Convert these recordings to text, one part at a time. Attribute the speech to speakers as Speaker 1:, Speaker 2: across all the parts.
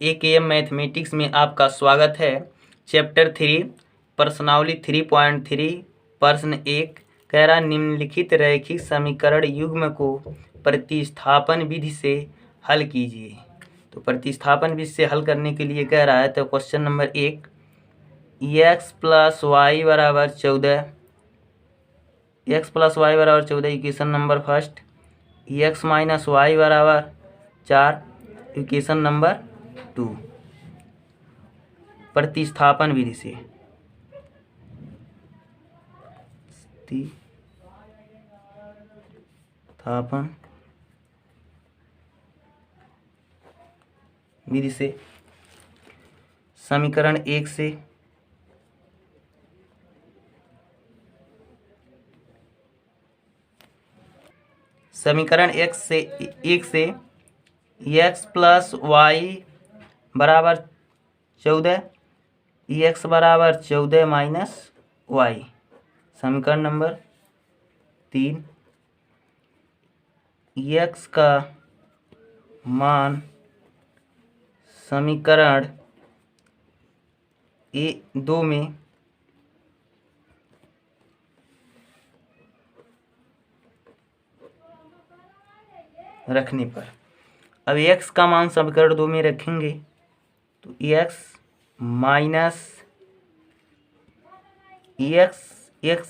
Speaker 1: AKM mathematics में आपका स्वागत है। चैप्टर 3 प्रश्नावली 3.3 प्रश्न 1 कह रहा निम्नलिखित रैखिक समीकरण युग्म को प्रतिस्थापन विधि से हल कीजिए। तो प्रतिस्थापन विधि से हल करने के लिए कह रहा है, तो question number 1 x + y = 14, x + y = 14 equation number first, x - y = 4 equation number 2। प्रतिस्थापन विधि से प्रतिस्थापन विधि से समीकरण 1 से समीकरण 1 से x + y = 14, x = 14 - y। समीकरण नंबर 3 x का मान समीकरण 2 में रखने पर, अब x का मान समीकरण 2 में रखेंगे तो x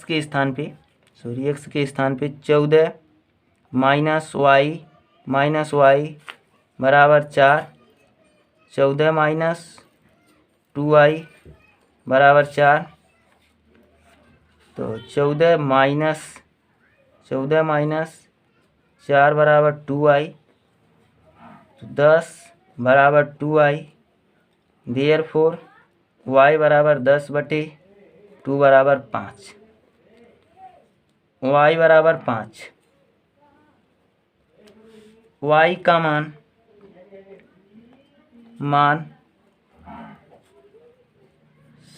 Speaker 1: के स्थान पे 14 - y - y = 4, 14 - 2y = 4, तो 14 - 4 = 2y, 10 = 2y, therefore y = 10/2 = 5, y = 5। y का मान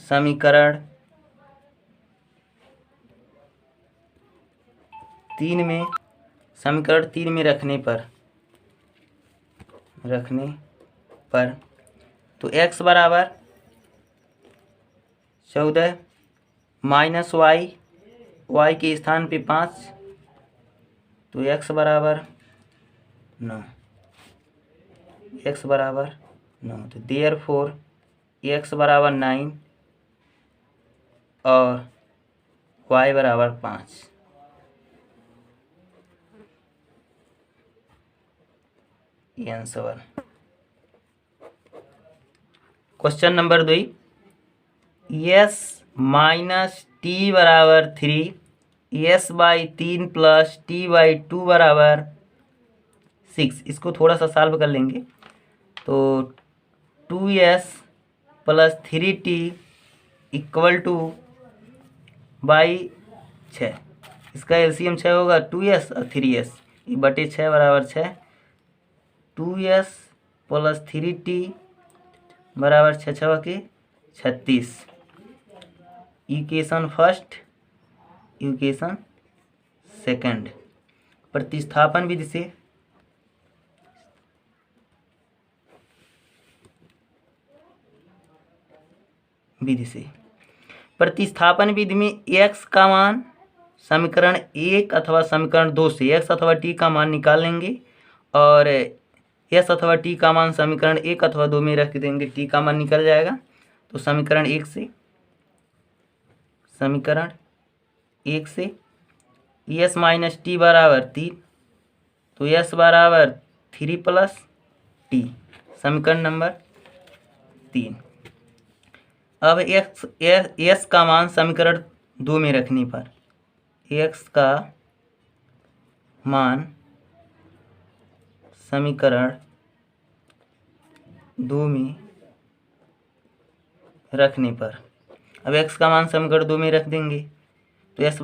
Speaker 1: समीकरण 3 में रखने पर तो x = 14 - y के स्थान पे 5, तो x = 9, तो देयरफॉर x = 9 और y = 5। ये answer. Question number 2 s - t = 3, s/3 + t/2 = 6। इसको थोड़ा सा सॉल्व कर लेंगे तो 2s + 3t = 6। इसका एलसीएम 6 होगा, 2s और 3s बटे 6 = 6, 2s + 3t = 6 के 36। Equation first, equation second. प्रतिस्थापन विधि से प्रतिस्थापन विधि में x का मान समीकरण 1 अथवा समीकरण 2 से x अथवा t का मान निकाल लेंगे और s अथवा t का मान समीकरण 1 अथवा 2 में रख देंगे, t का मान निकल जाएगा। तो समीकरण 1 से s - t = 3, तो s = 3 + t, समीकरण नंबर 3। अब x का मान समीकरण 2 में रखने पर, x का मान समीकरण 2 में रखने पर, अब x का मान समीकरण 2 में रख देंगे तो s =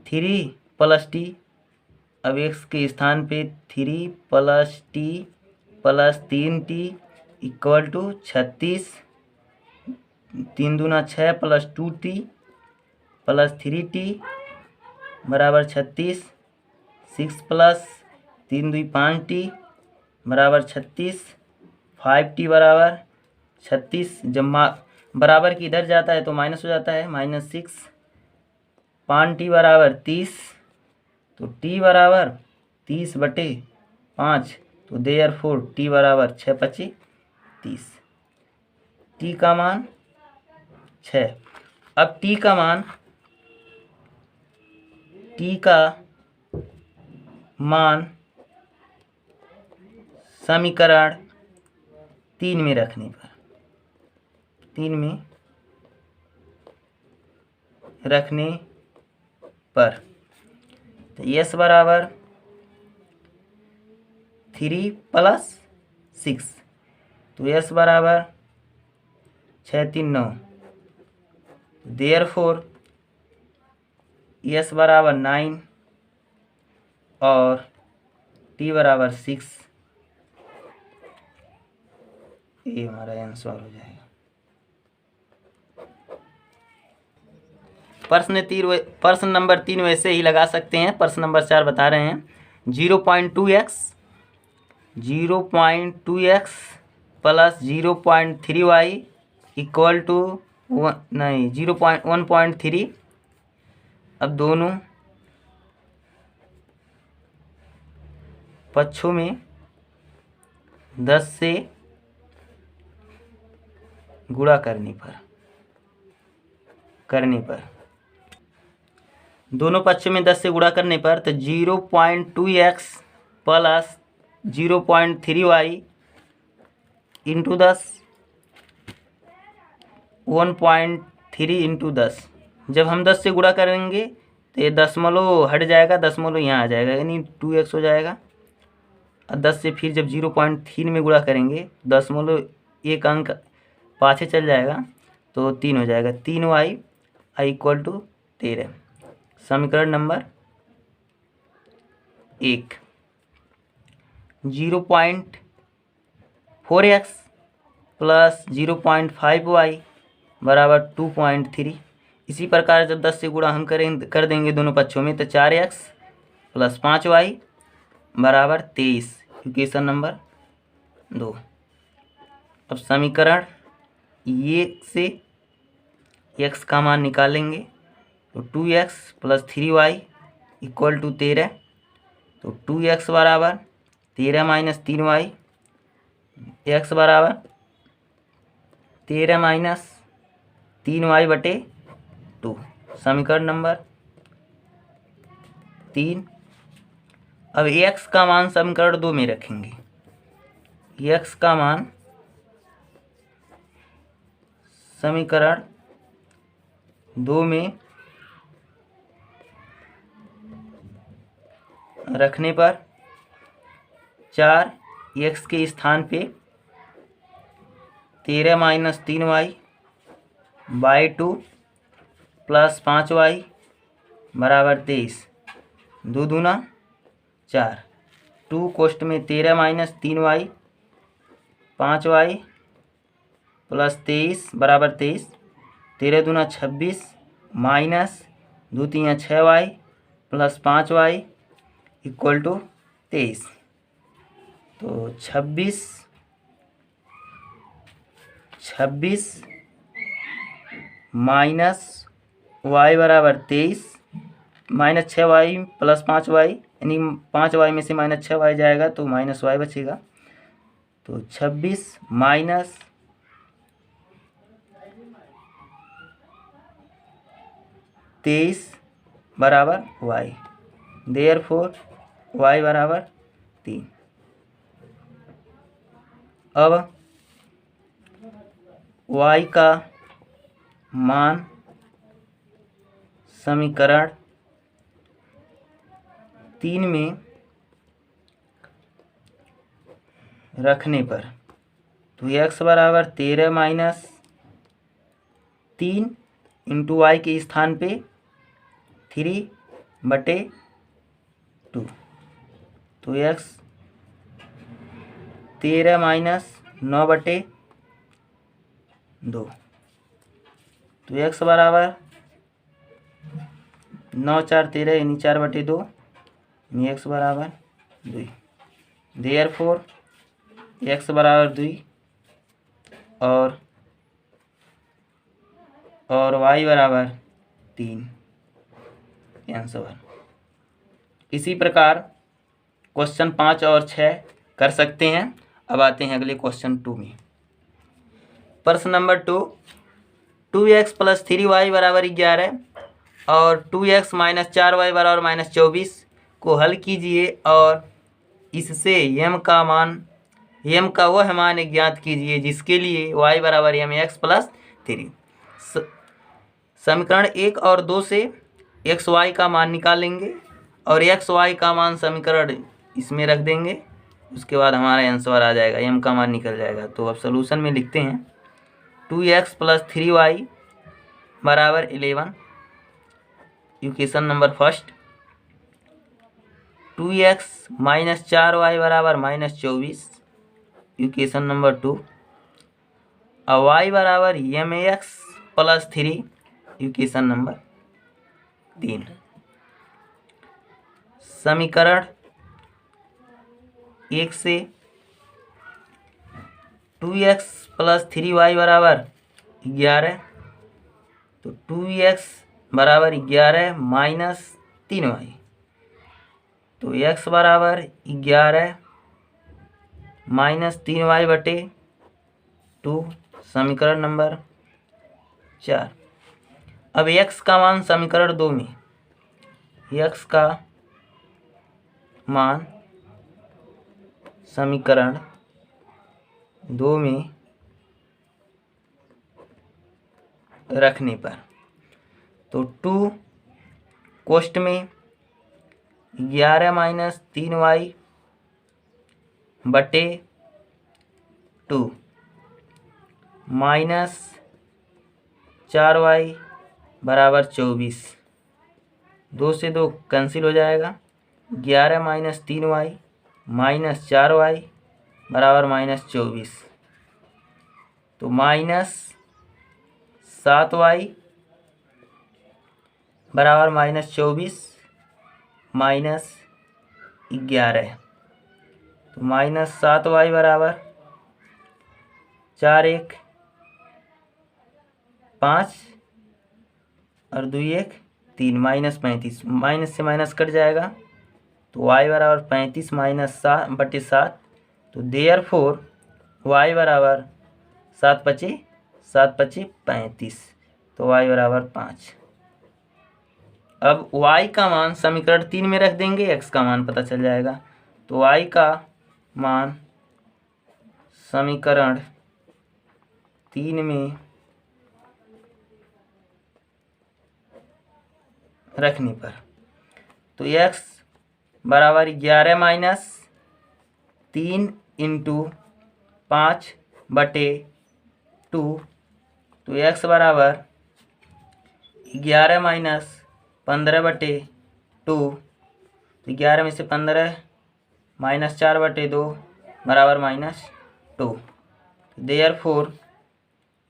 Speaker 1: 3 + t, अब x के स्थान पे 3 + t + 3t = 36, 3 दूना 6 + 2t + 3t = 36, 6 + 3 2 5t बराबर 36, 5t बराबर 36, जब बराबर की इधर जाता है तो माइनस हो जाता है, -6, 5t बराबर 30, तो t बराबर 30/5, तो देयरफॉर t बराबर 6×5 = 30। t का मान 6। अब t का मान समीकरण 3 में रखने पर तो s बराबर 3 + 6, तो s बराबर 6 3 9, देयरफॉर s बराबर 9 और t बराबर 6, ये हमारा आंसर हो जाएगा। प्रश्न नंबर 3 वैसे ही लगा सकते हैं। प्रश्न नंबर 4 बता रहे हैं 0.2x plus 0.3y equal to 1.3। अब दोनों पक्षों में 10 से गुणा करने पर दोनों पक्षों में 10 से गुणा करने पर तो 0.2x plus 0.3y into 10, 1.3 into 10। जब हम 10 से गुणा करेंगे तो ये दशमलव हट जाएगा, दशमलव यहाँ आ जाएगा, यानी 2x हो जाएगा। और 10 से फिर जब 0.3 में गुणा करेंगे दशमलव एक अंक पाछे चल जाएगा तो 3 हो जाएगा। 3y equal to 13। समीकरण नंबर 1। 0.4x प्लस 0.5y बराबर 2.3। इसी प्रकार जब 10 से गुणा हम कर देंगे दोनों पक्षों में तो 4x प्लस 5y बराबर 23। Equation number 2। अब समीकरण 1 से x का मान निकालेंगे तो 2x plus 3y equal to 13, तो 2x बराबर 13 माइनस 3y, x बराबर 13 माइनस 3y/2। समीकरण नंबर 3। अब x का मान समीकरण 2 में रखेंगे। x का मान समीकरण 2 में रखने पर 4x के स्थान पे 13 माइनस 3y/2 प्लस 5y बराबर 23। 2 दूना 4, 2 कोष्ट में 13 माइनस 3y 5y प्लस 23 बराबर 23। 13 दूना 26 minus 2 3 6y plus 5y equal to 23। तो 26 माइनस y बराबर 23 माइनस 6y प्लस 5y, यानी 5y में से माइनस 6y जाएगा तो माइनस y बचेगा। तो 26 माइनस 23 बराबर y, देयरफॉर y बराबर 3। अब y का मान समीकरण 3 में रखने पर तो x बराबर 13 माइनस 3 इंटू y के स्थान पे 3/2, तो x 13 माइनस 9/2, तो x बराबर 9 4 13 यानी 4/2, यानी x बराबर 2। देयरफॉर x बराबर 2 और y बराबर 3 आंसर। इसी प्रकार क्वेश्चन 5 और 6 कर सकते हैं। अब आते हैं अगले क्वेश्चन 2 में। प्रश्न नंबर 2, 2x + 3y बराबर 11 और 2x - 4y बराबर -24 को हल कीजिए और इससे m का वह मान ज्ञात कीजिए जिसके लिए y बराबर mx + 3। समीकरण 1 और 2 से एक्स वाई का मान निकालेंगे और एक्स वाई का मान समीकरण इसमें रख देंगे। उसके बाद हमारा आंसर आ जाएगा, m का मान निकल जाएगा। तो अब सॉल्यूशन में लिखते हैं 2x + 3y बराबर 11, equation number first. 2x - 4y बराबर -24, इक्वेशन नंबर 2। और y बराबर mx + 3, इक्वेशन नंबर 3। समीकरण 1 से 2x + 3y बराबर 11, तो 2x बराबर 11 माइनस 3y, तो x बराबर 11 माइनस 3y बटे 2, समीकरण नंबर 4। अब x का मान समीकरण 2 में, x का मान समीकरण 2 में रखने पर, तो 2 कोष्ठ में 11 माइनस 3y बटे 2 माइनस 4y बराबर 24, 2 से 2 कैंसिल हो जाएगा। 11 माइनस 3y माइनस 4y बराबर -24, तो -7y बराबर -24 माइनस 11, तो -7y बराबर 4 1 5 और 2 1 3, -35, माइनस से माइनस कट जाएगा, तो y बराबर 35 माइनस 7/7, तो देयरफॉर y बराबर 7 × 5 = 35, तो y बराबर 5। अब y का मान समीकरण 3 में रख देंगे, x का मान पता चल जाएगा। तो y का मान समीकरण 3 में रखने पर, तो x बराबर 11 माइनस 3 × 5 बटे 2, तो x बराबर 11 माइनस 15 बटे 2, तो 11 में से 15 माइनस 4 बटे 2 बराबर -2, देयरफॉर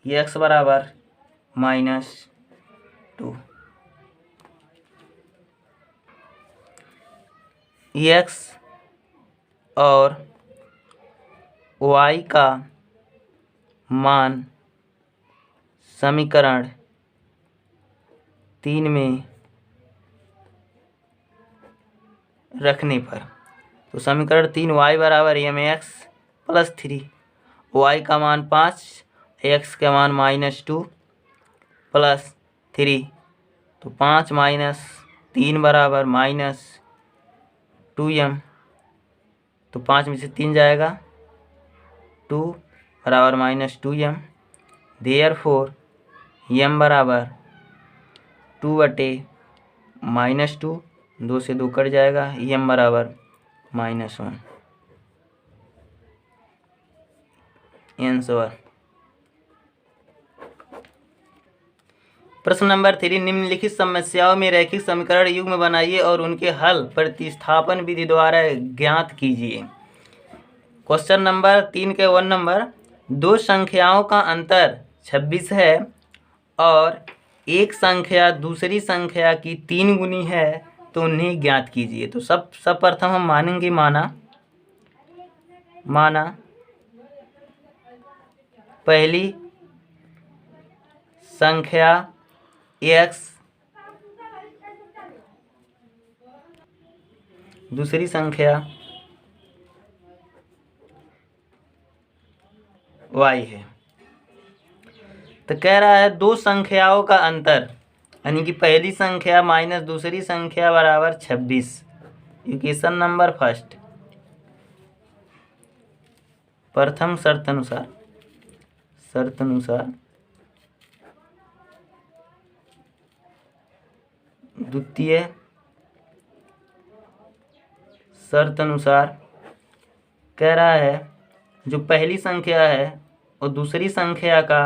Speaker 1: x बराबर -2। x और y का मान समीकरण 3 में रखने पर, तो समीकरण 3 y बराबर mx + 3, y का मान 5, x का मान -2 + 3, तो 5 माइनस 3 बराबर -2m, तो 5 में से 3 जाएगा, 2 बराबर -2m, देयरफॉर m बराबर 2 बटे -2, 2 से 2 कट जाएगा, m बराबर -1 आंसर। प्रश्न नंबर 3, निम्नलिखित समस्याओं में रैखिक समीकरण युग्म बनाइए और उनके हल प्रतिस्थापन विधि द्वारा ज्ञात कीजिए। क्वेश्चन नंबर 3 के 1 नंबर, दो संख्याओं का अंतर 26 है और एक संख्या दूसरी संख्या की 3 गुनी है, तो उन्हें ज्ञात कीजिए। तो सब प्रथम हम मानेंगे माना पहली संख्या x, दूसरी संख्या y है। तो कह रहा है दो संख्याओं का अंतर, यानी कि पहली संख्या माइनस दूसरी संख्या बराबर 26। Equation number first. प्रथम शर्त अनुसार द्वितीय शर्त अनुसार कह रहा है जो पहली संख्या है और दूसरी संख्या का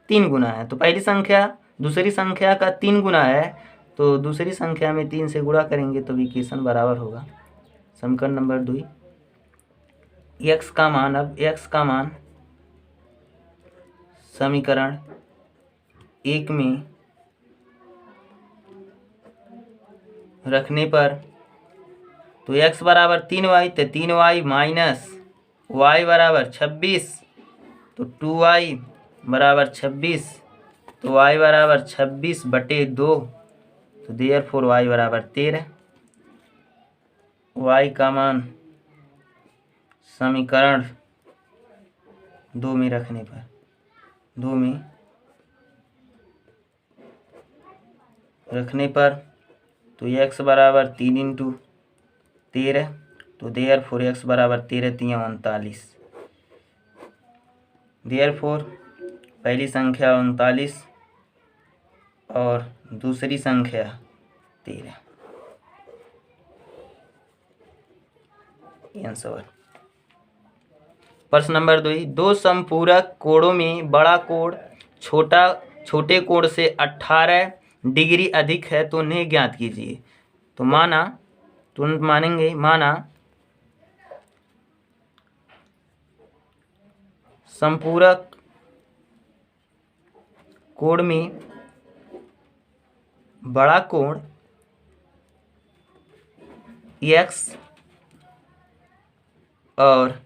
Speaker 1: 3 गुना है। तो पहली संख्या दूसरी संख्या का 3 गुना है, तो दूसरी संख्या में 3 से गुणा करेंगे तो इक्वेशन बराबर होगा। समीकरण नंबर 2, x का मान, अब x का मान समीकरण 1 में रखने पर तो x बराबर 3y, तो 3y माइनस y बराबर 26, तो 2y बराबर 26, तो y बराबर 26/2, तो देयरफॉर y बराबर 13। y का मान समीकरण 2 में रखने पर, 2 में रखने पर तो x बराबर 3 × 13, तो देयरफॉर x बराबर 13 × 3 = 39। देयरफॉर पहली संख्या 39 और दूसरी संख्या 13। आंसर। प्रश्न नंबर 2, दो समपूरक कोणों में बड़ा कोण छोटे कोण से 18 डिग्री अधिक है तो उन्हें ज्ञात कीजिए। तो माना, तुरंत मानेंगे, माना समपूरक कोण में बड़ा कोण x और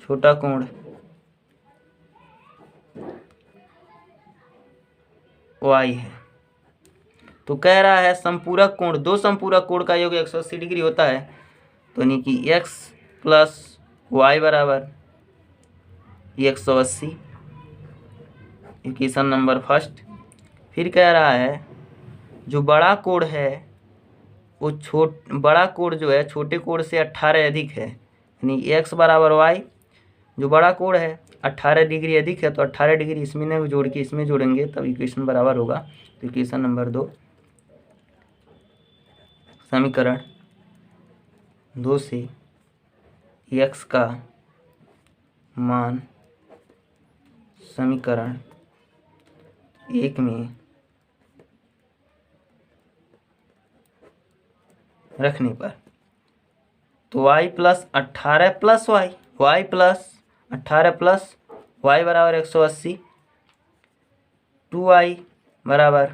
Speaker 1: छोटा कोण y है। तो कह रहा है संपूरक कोण, दो संपूरक कोण का योग 180 डिग्री होता है, तो यानी कि x प्लस y बराबर 180। Equation number first. फिर कह रहा है जो बड़ा कोण है वो बड़ा कोण जो है छोटे कोण से 18 अधिक है, यानी x बराबर y, जो बड़ा कोण है 18 डिग्री अधिक है, तो 18 डिग्री इसमें न जोड़ के इसमें जोड़ेंगे तब इक्वेशन बराबर होगा। तो इक्वेशन नंबर 2, समीकरण 2 से x का मान समीकरण 1 में रखने पर तो y plus 18 plus y plus 18 plus y बराबर 180, 2y बराबर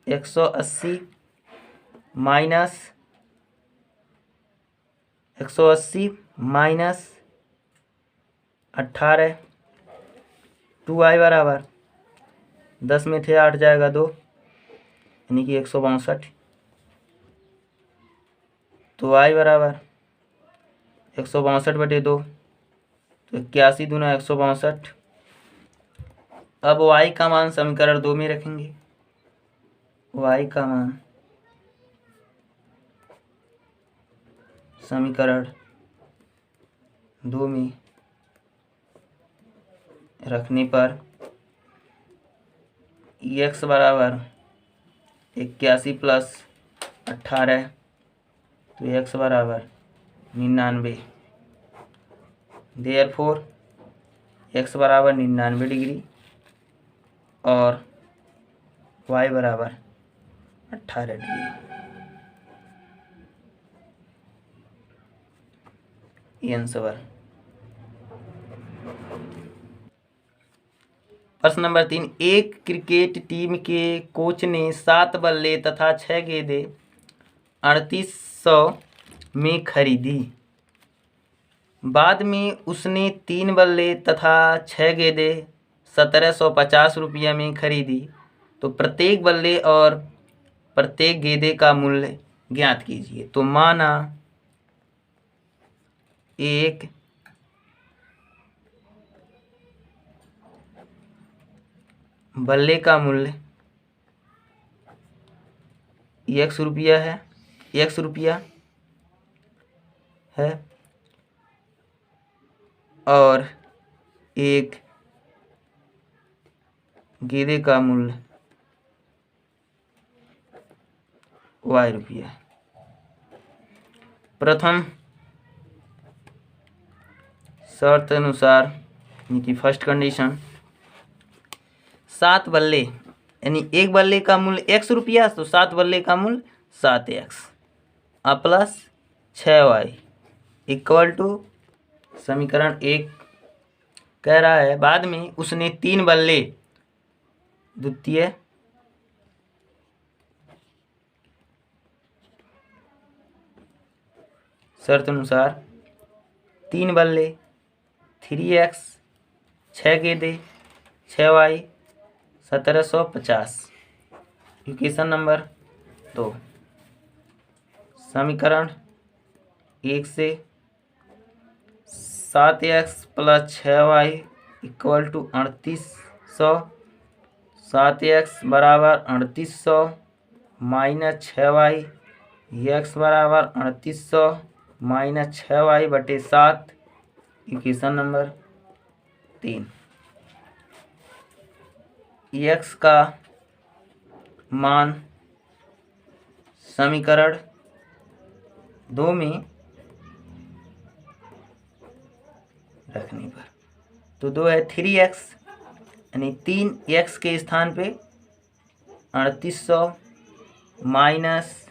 Speaker 1: 180 माइनस 180 माइनस 18, 2y बराबर 10 में थे 8 जाएगा 2, यानी कि 162। तो y बराबर 162/2, तो 81 दूना 162। अब y का मान समीकरण 2 में रखेंगे। y का मान समीकरण 2 में रखने पर x बराबर 81 प्लस 18, तो x बराबर 99। देयरफॉर x बराबर 99 डिग्री और y बराबर 18 डिग्री। आंसर। प्रश्न नंबर 3, एक क्रिकेट टीम के कोच ने 7 बल्ले तथा 6 गेंदें 3800 में खरीदी। बाद में उसने 3 बल्ले तथा 6 गेंदें 1750 रुपये में खरीदी, तो प्रत्येक बल्ले और प्रत्येक गेंदे का मूल्य ज्ञात कीजिए। तो माना एक बल्ले का मूल्य 100 रुपया है, 100 रुपया है, और एक गेंदे का मूल्य y रुपया है। प्रथम शर्त अनुसार यानी कि फर्स्ट कंडीशन 7 बल्ले यानी एक बल्ले का मूल्य 100 रुपया, तो 7 बल्ले का मूल्य 7x plus 6y equal to समीकरण 1 कह रहा है। बाद में उसने 3 बल्ले द्वितीय शर्त अनुसार 3 बल्ले 3x 6 गेंदे 6y 1750 इक्वेशन नंबर 2। समीकरण 1 से 7x plus 6y equal to 3800, 7x बराबर 3800 माइनस 6y, x बराबर 3800 माइनस 6y बटे 7 इक्वेशन नंबर 3। x का मान समीकरण 2 में रखने पर तो 2 है 3x यानी 3x के स्थान पे 3800 माइनस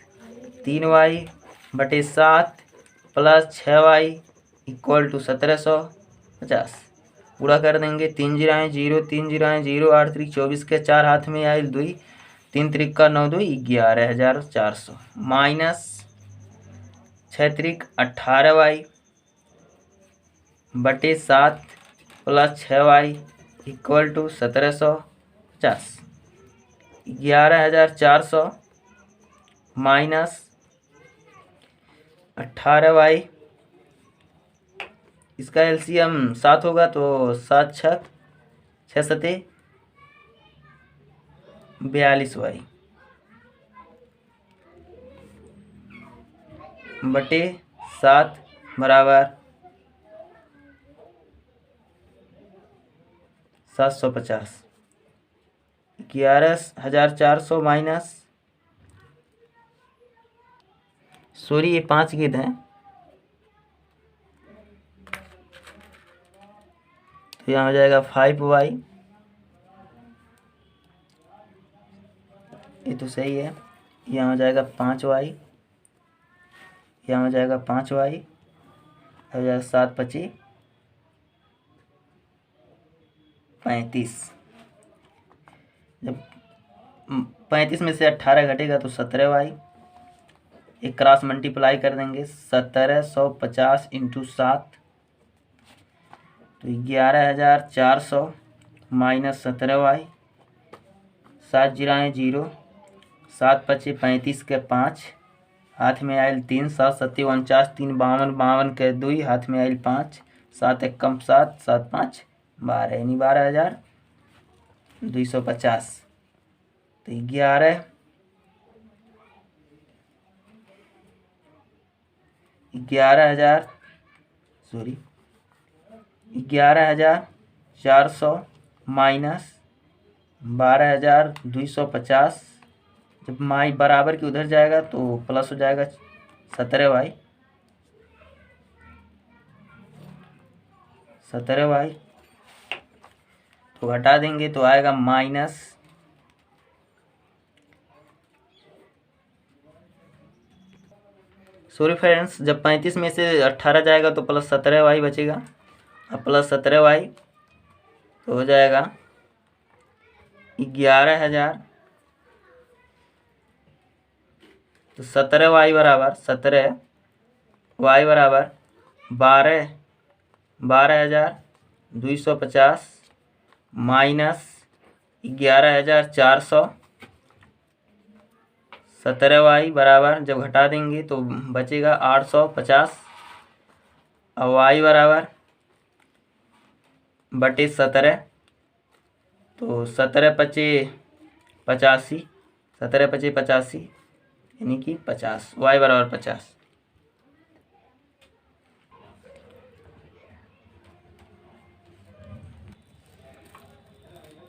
Speaker 1: 3y बटे 7 प्लस 6y इक्वल टू 1750। पूरा कर देंगे, 3 जीराएँ 0, 3 जीराएँ 0, 8 त्रिक 24 के 4 हाथ में आए 2, 3 त्रिक का 9, 2 11,400 माइनस 6 त्रिक 18y बटे 7 plus 6y equal to 1750, 11,400 minus 18y, इसका एलसीएम 7 होगा तो 7 6 सते 42y बटे 7 बराबर 750, 11,400 माइनस सॉरी ये 5 गेंद है, तो यहाँ हो जाएगा 5y, ये तो सही है। यहाँ हो जाएगा 5y, यहाँ हो जाएगा 5y, हो जाएगा 7 25 35। जब 35 में से 18 घटेगा तो 17y, एक क्रॉस मल्टीप्लाई कर देंगे 1750 इंटू 7 तो 11,400 माइनस 17y, 7 जीराएँ 0, 7 पचे 35 के 5 हाथ में आयल 3, 7 सत्ते 49, 3 52, 52 के 2 हाथ में आयल 5, 7 एक कम 7, 7 5 12 यानी 12,250। तो 11,400 माइनस 12,250, जब माई बराबर के उधर जाएगा तो प्लस हो जाएगा 17y, 17y तो घटा देंगे तो आएगा माइनस जब 35 में से 18 जाएगा तो प्लस 17y बचेगा, अब प्लस 17y तो हो जाएगा 11,000, तो 17y बराबर 12 12,250 माइनस 11,400 17y बराबर जब घटा देंगे तो बचेगा 850 और y बराबर बटे 17 तो 17×5 = 85 17×5 = 85 यानी कि 50 y बराबर 50।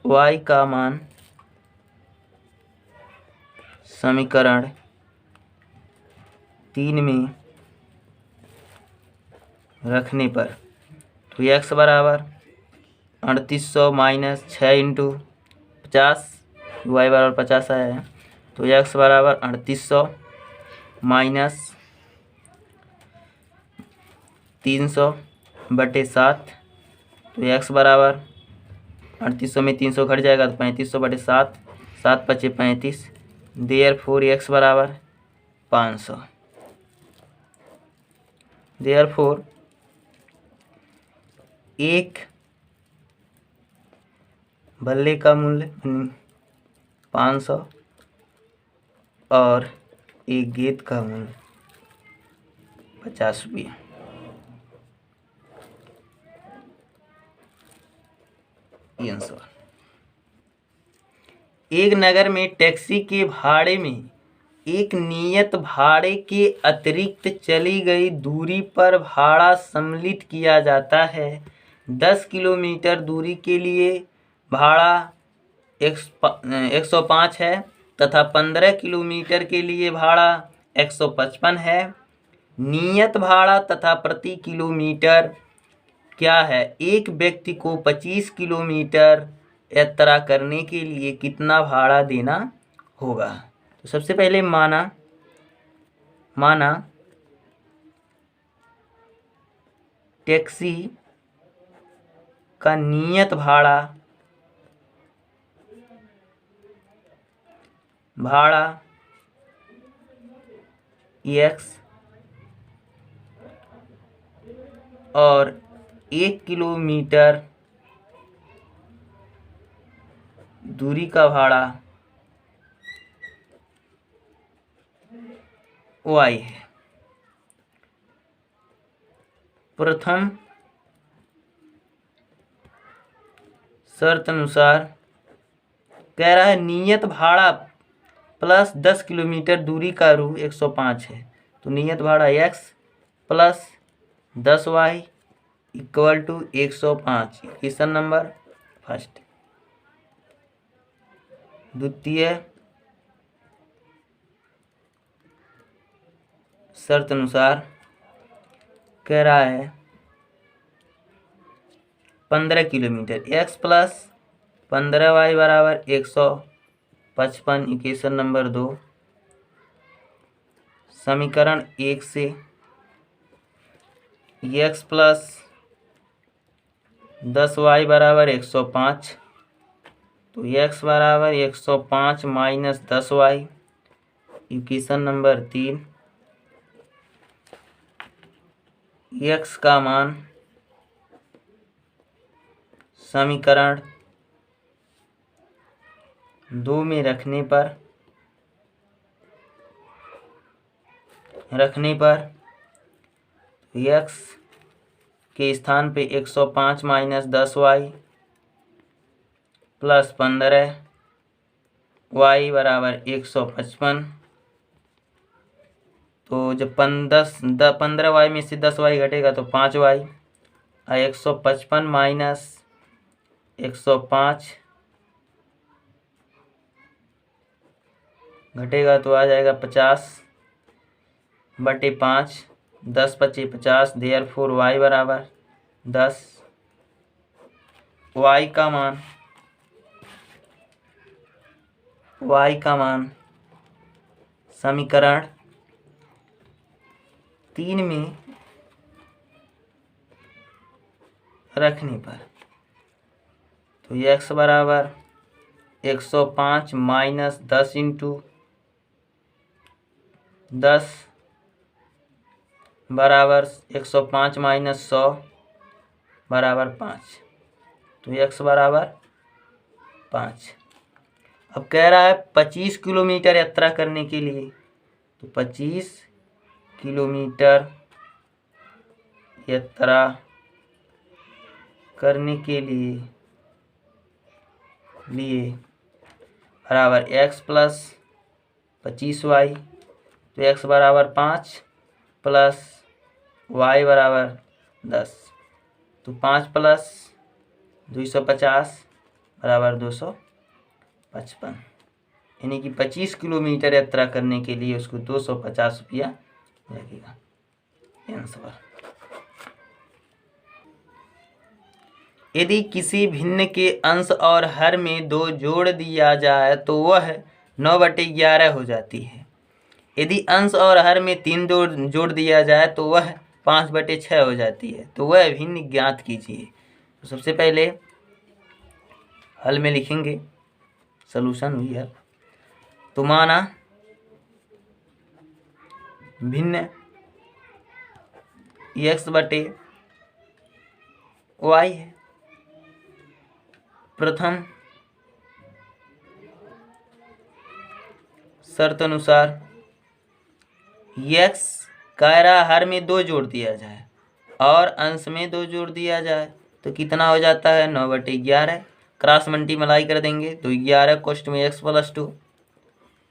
Speaker 1: y का मान समीकरण 3 में रखने पर तो x बराबर 3800 माइनस 6 × 50 y बराबर 50 आया है तो x बराबर 3800 माइनस 300 बटे 7 तो x बराबर 3800 में 300 घट जाएगा तो 3500 बटे 7 7×5 = 35 देयरफॉर x बराबर 500। देयरफॉर एक बल्ले का मूल्य 500 और एक गेंद का मूल्य 50 रुपये। एक नगर में टैक्सी के भाड़े में एक नियत भाड़े के अतिरिक्त चली गई दूरी पर भाड़ा सम्मिलित किया जाता है। 10 किलोमीटर दूरी के लिए भाड़ा 105 है तथा 15 किलोमीटर के लिए भाड़ा 155 है। नियत भाड़ा तथा प्रति किलोमीटर क्या है? एक व्यक्ति को 25 किलोमीटर यात्रा करने के लिए कितना भाड़ा देना होगा? तो सबसे पहले माना टैक्सी का नियत भाड़ा x और 1 किलोमीटर दूरी का भाड़ा y है। प्रथम शर्त अनुसार कह रहा है नियत भाड़ा प्लस 10 किलोमीटर दूरी का रू 105 है तो नियत भाड़ा x plus 10y = 105। Question number first. द्वितीय शर्त अनुसार कह रहा है 15 किलोमीटर x प्लस 15y बराबर 155। Equation number 2। समीकरण 1 से x प्लस 10y बराबर 105 तो x बराबर 105 minus 10y। Equation number 3। x का मान समीकरण 2 में रखने पर x के स्थान पे 105 माइनस 10y प्लस 15y बराबर 155। तो जब 15y में से 10y घटेगा तो 5y और 155 माइनस 105 घटेगा तो आ जाएगा 50/5 10×5 = 50। देयरफॉर y बराबर 10। y का मान समीकरण 3 में रखने पर तो x बराबर 105 माइनस 10 × 10 बराबर 105 माइनस 100 बराबर 5, तो x बराबर 5। अब कह रहा है 25 किलोमीटर यात्रा करने के लिए, तो 25 किलोमीटर यात्रा करने के लिए बराबर x प्लस 25y, तो x बराबर 5 प्लस y बराबर 10, तो 5 प्लस 250 बराबर 255, यानी कि 25 किलोमीटर यात्रा करने के लिए उसको 250 रुपया लगेगा। आंसर। यदि किसी भिन्न के अंश और हर में 2 जोड़ दिया जाए तो वह 9/11 हो जाती है। यदि अंश और हर में 3 जोड़ दिया जाए तो वह 5/6 हो जाती है। तो वह भिन्न ज्ञात कीजिए। तो सबसे पहले हल में लिखेंगे, सॉल्यूशन हुई है। तो माना भिन्न x/y है। प्रथम शर्त अनुसार x कायरा हर में 2 जोड़ दिया जाए और अंश में 2 जोड़ दिया जाए तो कितना हो जाता है 9/11। क्रॉस मल्टीप्लाई कर देंगे तो 11 कोष्ठ में x plus 2,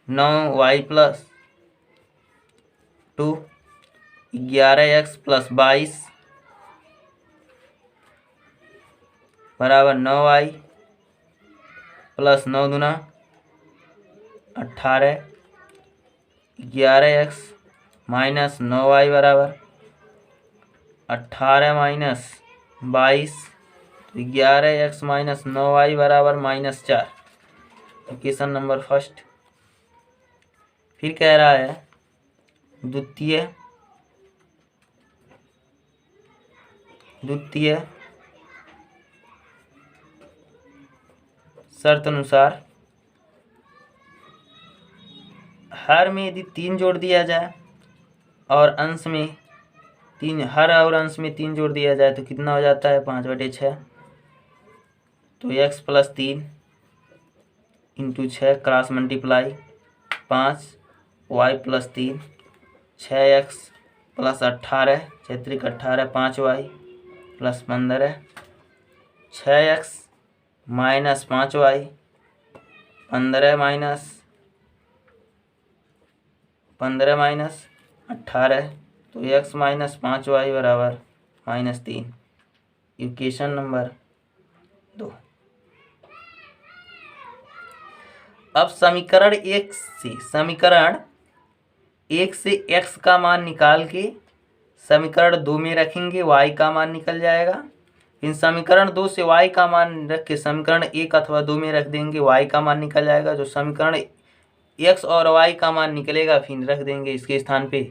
Speaker 1: 9y plus 2, 11x plus 22 बराबर 9y प्लस 9 दूना 18, 11x माइनस 9y बराबर 18 माइनस 22, तो 11x माइनस 9y बराबर -4। Equation number first. फिर कह रहा है द्वितीय शर्त अनुसार हर में यदि 3 जोड़ दिया जाए और अंश में 3, हर और अंश में 3 जोड़ दिया जाए तो कितना हो जाता है 5/6। तो x plus 3 into 6 cross multiply 5, y plus 3, 6x plus 18, 18 5y plus 15, 6x minus 5y 15 minus 18, तो x माइनस 5y बराबर -3। Equation number 2। अब समीकरण 1 से x का मान निकाल के समीकरण 2 में रखेंगे, y का मान निकल जाएगा। फिर समीकरण 2 से y का मान रख के समीकरण 1 अथवा 2 में रख देंगे, y का मान निकल जाएगा। जो समीकरण x और y का मान निकलेगा फिर रख देंगे इसके स्थान पे,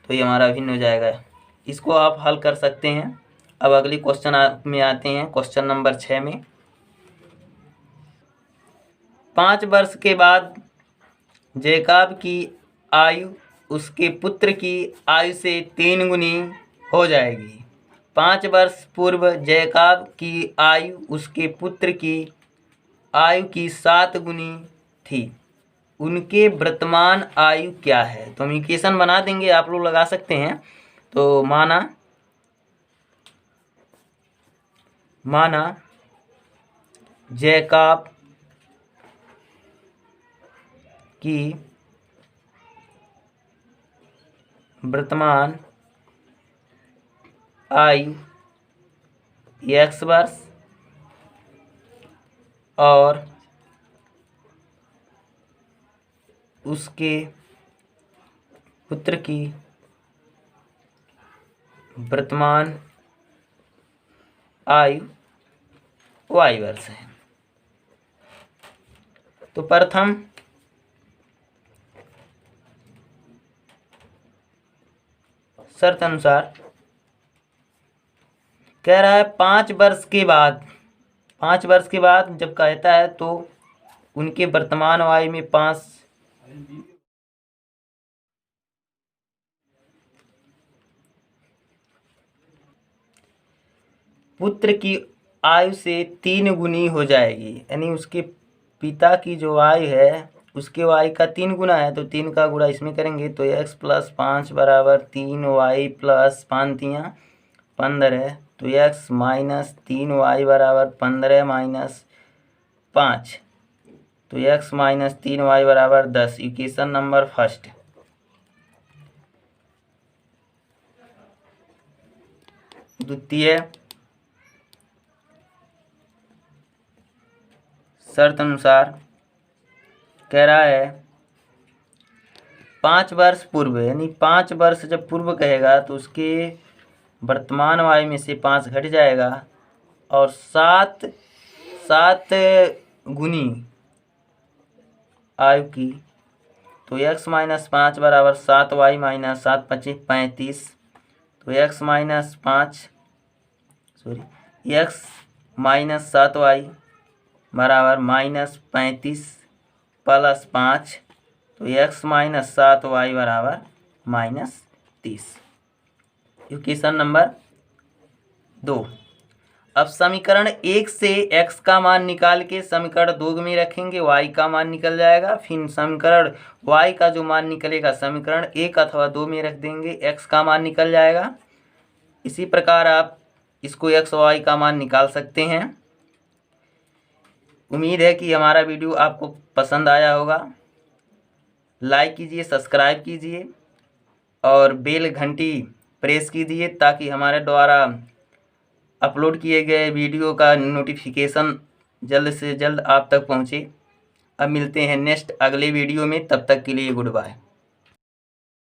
Speaker 1: तो ये हमारा भिन्न हो जाएगा। इसको आप हल कर सकते हैं। अब अगले क्वेश्चन में आते हैं, क्वेश्चन नंबर 6 में। 5 वर्ष के बाद जैकब की आयु उसके पुत्र की आयु से 3 गुनी हो जाएगी। 5 वर्ष पूर्व जैकब की आयु उसके पुत्र की आयु की 7 गुनी थी। उनके वर्तमान आयु क्या है? तो हम इक्वेशन बना देंगे, आप लोग लगा सकते हैं। तो माना जैकब की वर्तमान आयु x वर्ष और उसके पुत्र की वर्तमान आयु y वर्ष है। तो प्रथम शर्त अनुसार कह रहा है 5 वर्ष के बाद जब कहता है तो उनके वर्तमान आयु में 5 पुत्र की आयु से 3 गुनी हो जाएगी, यानी उसके पिता की जो आयु है उसके आयु का 3 गुना है, तो 3 का गुणा इसमें करेंगे तो x + 5 = 3y + 5 × 15, तो x - 3y = 15 - 5, तो x - 3y = 10। Equation number first. द्वितीय, शर्त अनुसार कह रहा है 5 वर्ष पूर्व, यानी 5 वर्ष जब पूर्व कहेगा तो उसके वर्तमान आयु में से 5 घट जाएगा और 7 गुनी आयु की, तो x - 5 = 7y - 7 × 5 = 35, तो x - 7y + 5, तो x - 7y = -30। Equation number 2। अब समीकरण 1 से x का मान निकाल के समीकरण 2 में रखेंगे, y का मान निकल जाएगा। फिर समीकरण y का जो मान निकलेगा समीकरण 1 अथवा 2 में रख देंगे, x का मान निकल जाएगा। इसी प्रकार आप इसको x और y का मान निकाल सकते हैं। उम्मीद है कि हमारा वीडियो आपको पसंद आया होगा। लाइक कीजिए, सब्सक्राइब कीजिए और बेल घंटी प्रेस कीजिए ताकि हमारे द्वारा अपलोड किए गए वीडियो का नोटिफिकेशन जल्द से जल्द आप तक पहुंचे। अब मिलते हैं नेक्स्ट अगले वीडियो में, तब तक के लिए गुड बाय।